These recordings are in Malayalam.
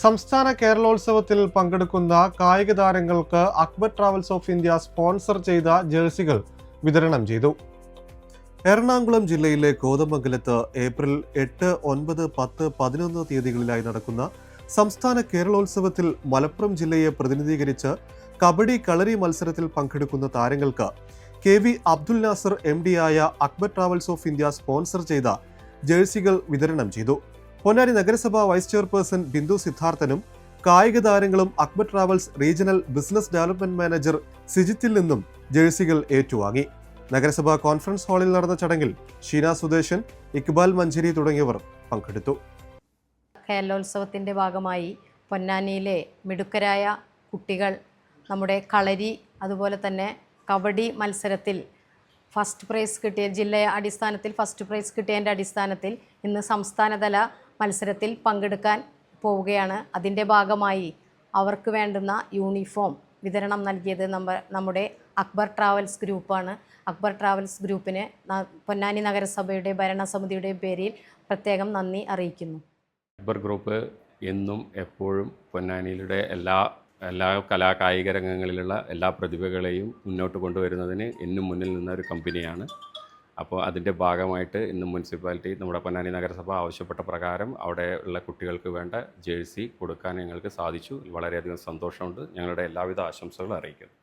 സംസ്ഥാന കേരളോത്സവത്തിൽ പങ്കെടുക്കുന്ന കായിക താരങ്ങൾക്ക് Akbar travels of India sponsor ചെയ്ത ജേഴ്സികൾ വിതരണം ചെയ്തു. എറണാകുളം ജില്ലയിലെ കോതമംഗലത്ത് ഏപ്രിൽ 8, 9, 10, 11 തീയതികളിലായി നടക്കുന്ന സംസ്ഥാന കേരളോത്സവത്തിൽ മലപ്പുറം ജില്ലയെ പ്രതിനിധീകരിച്ച് കബഡി കളരി മത്സരത്തിൽ പങ്കെടുക്കുന്ന താരങ്ങൾക്ക് KV അബ്ദുൽ നാസർ MD ആയ Akbar travels of India sponsor ചെയ്ത ജേഴ്സികൾ വിതരണം ചെയ്തു. പൊന്നാനി നഗരസഭ വൈസ് ചെയർപേഴ്സൺ ബിന്ദു സിദ്ധാർത്ഥനും കായിക താരങ്ങളും Akbar travels regional business development manager സിജിത്തിൽ നിന്നും ജേഴ്സികൾ ഏറ്റുവാങ്ങി. നഗരസഭാ കോൺഫറൻസ് ഹാളിൽ നടന്ന ചടങ്ങിൽ ഷീന സുദേശൻ, ഇക്ബാൽ മഞ്ചേരി തുടങ്ങിയവർ പങ്കെടുത്തു. കേരളോത്സവത്തിൻ്റെ ഭാഗമായി പൊന്നാനിയിലെ മിടുക്കരായ കുട്ടികൾ നമ്മുടെ കളരി അതുപോലെ തന്നെ കബഡി മത്സരത്തിൽ ഫസ്റ്റ് പ്രൈസ് കിട്ടിയ ജില്ലയെ അടിസ്ഥാനത്തിൽ ഫസ്റ്റ് പ്രൈസ് കിട്ടിയതിൻ്റെ അടിസ്ഥാനത്തിൽ ഇന്ന് സംസ്ഥാനതല മത്സരത്തിൽ പങ്കെടുക്കാൻ പോവുകയാണ്. അതിൻ്റെ ഭാഗമായി അവർക്ക് വേണ്ടുന്ന യൂണിഫോം വിതരണം നൽകിയത് നമ്മുടെ അക്ബർ ട്രാവൽസ് ഗ്രൂപ്പാണ്. അക്ബർ ട്രാവൽസ് ഗ്രൂപ്പിന് പൊന്നാനി നഗരസഭയുടെ ഭരണസമിതിയുടെ പേരിൽ പ്രത്യേകം നന്ദി അറിയിക്കുന്നു. അക്ബർ ഗ്രൂപ്പ് എന്നും എപ്പോഴും പൊന്നാനിയിലെ എല്ലാ കായിക രംഗങ്ങളിലുള്ള എല്ലാ പ്രതിഭകളെയും മുന്നോട്ട് കൊണ്ടുവരുന്നതിന് എന്നും മുന്നിൽ നിന്ന ഒരു കമ്പനിയാണ്. അപ്പോൾ അതിൻ്റെ ഭാഗമായിട്ട് ഇന്ന് മുനിസിപ്പാലിറ്റി നമ്മുടെ പൊന്നാനി നഗരസഭ ആവശ്യപ്പെട്ട പ്രകാരം അവിടെ ഉള്ള കുട്ടികൾക്ക് വേണ്ട ജേഴ്സി കൊടുക്കാൻ ഞങ്ങൾക്ക് സാധിച്ചു. വളരെയധികം സന്തോഷമുണ്ട്. ഞങ്ങളുടെ എല്ലാവിധ ആശംസകളും അറിയിക്കുന്നു.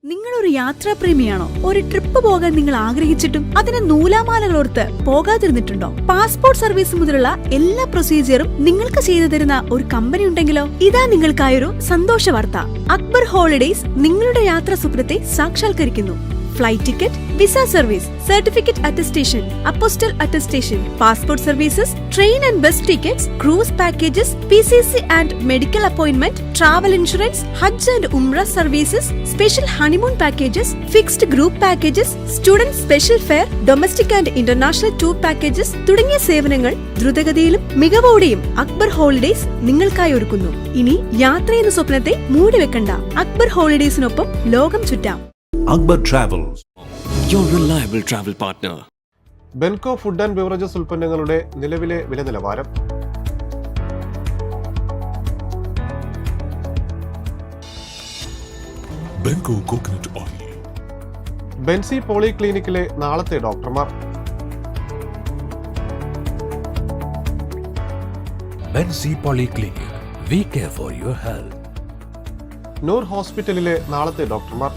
നിങ്ങളൊരു യാത്രാപ്രേമിയാണോ? ഒരു ട്രിപ്പ് പോകാൻ നിങ്ങൾ ആഗ്രഹിച്ചിട്ടും അതിന് നൂലാമാലകളോർത്ത് പോകാതിരുന്നിട്ടുണ്ടോ? പാസ്പോർട്ട് സർവീസ് മുതലുള്ള എല്ലാ പ്രൊസീജിയറും നിങ്ങൾക്ക് ചെയ്തു തരുന്ന ഒരു കമ്പനി ഉണ്ടെങ്കിലോ? ഇതാ നിങ്ങൾക്കായൊരു സന്തോഷ വാർത്ത. അക്ബർ ഹോളിഡേയ്സ് നിങ്ങളുടെ യാത്രാ സ്വപ്നത്തെ സാക്ഷാത്കരിക്കുന്നു. Flight ticket, visa service, certificate attestation, apostille attestation, passport services, train and bus tickets, cruise packages, PCC and medical appointment, travel insurance, ഹജ്ജ് ആൻഡ് ഉംറ services, special honeymoon packages, fixed group packages, student special fare, domestic and international tour packages തുടങ്ങിയ സേവനങ്ങൾ ദ്രുതഗതിയിലും മികവോടെയും അക്ബർ ഹോളിഡേയ്സ് നിങ്ങൾക്കായി ഒരുക്കുന്നു. ഇനി യാത്ര എന്ന സ്വപ്നത്തെ മൂടിവെക്കണ്ട. അക്ബർ ഹോളിഡേയ്സിനൊപ്പം ലോകം ചുറ്റാം. Akbar Travels, your reliable travel partner. ബെൻകോ food and beverages ഉൽപ്പന്നങ്ങളുടെ നിലവിലെ വില നിലവാരം. Benco coconut oil. ബെൻസി പോളിക്ലിനിക്കിലെ നാളത്തെ ഡോക്ടർമാർ. Bensi Polyclinic. We care for your health. നൂർ ഹോസ്പിറ്റലിലെ നാളത്തെ ഡോക്ടർമാർ.